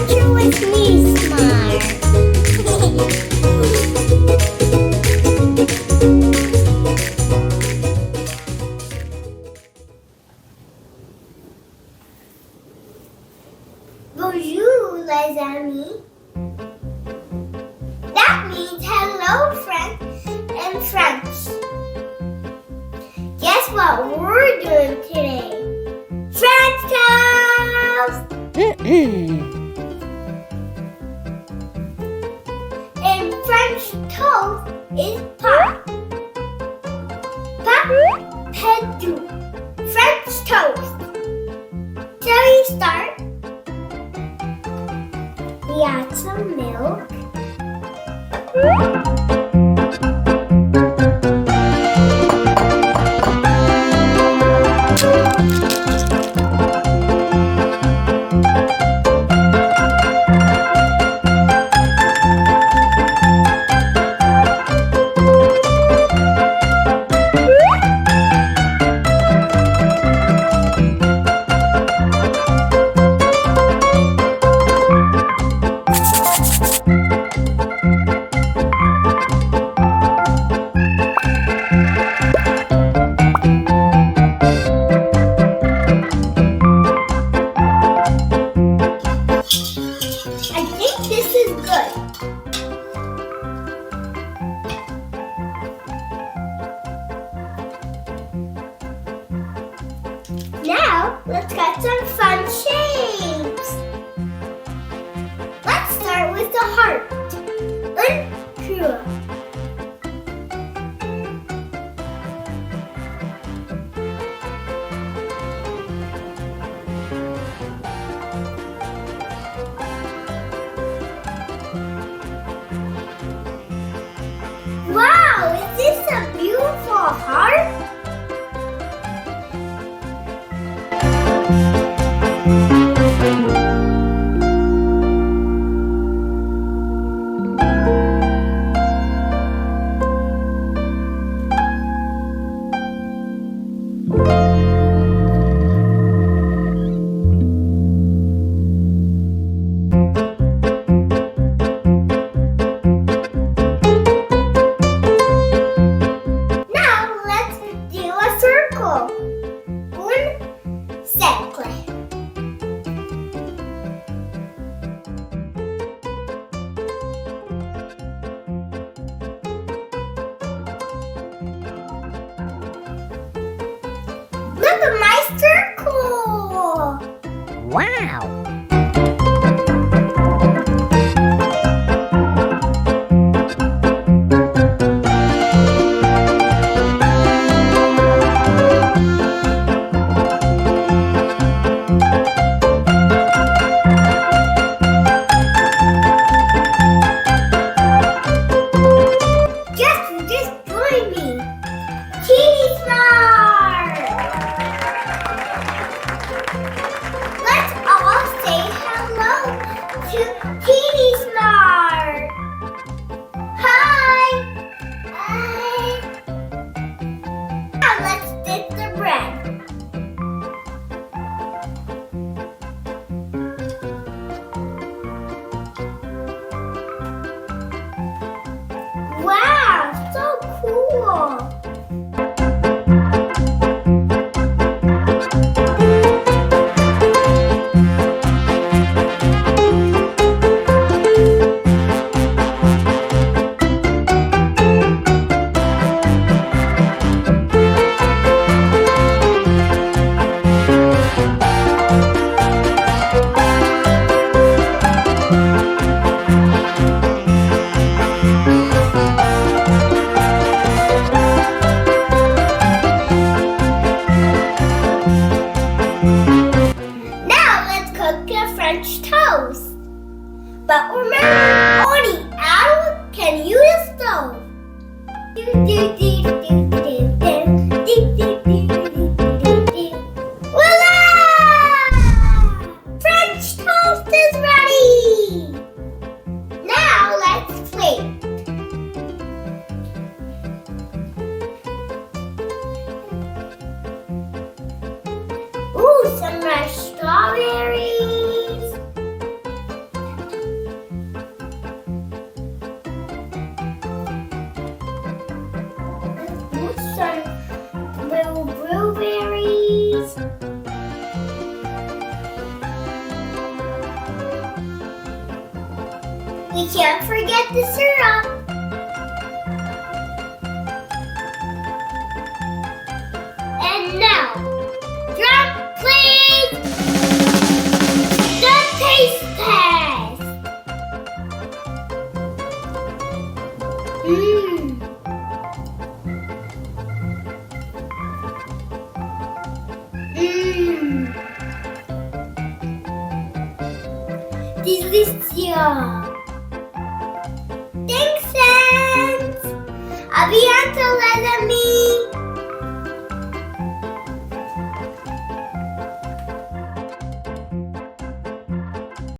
adventure with MiniSmart. Bonjour, les amis. That means hello, friends in French. Guess what we're doing today? French toast! And French toast is pop. Pop, pedu. French toast. Shall we start? We add some milk. Now, let's get some fun shapes. Let's start with the heart. Uncrew. Wow, is this a beautiful heart? Look at my circle! Wow! Just join me! MiniSmart! Let's all say hello to MiniSmart! Hi! Hi! Now let's dip the bread. Wow, so cool! French toast. But remember, only Adam can use a stove. Voila! French toast is ready. Now let's plate. Ooh, some fresh strawberries. We can't forget the syrup. And now, drop please. The taste test. Mmm. Mmm. Delicious. Thanks, friends. A bientôt, les amis.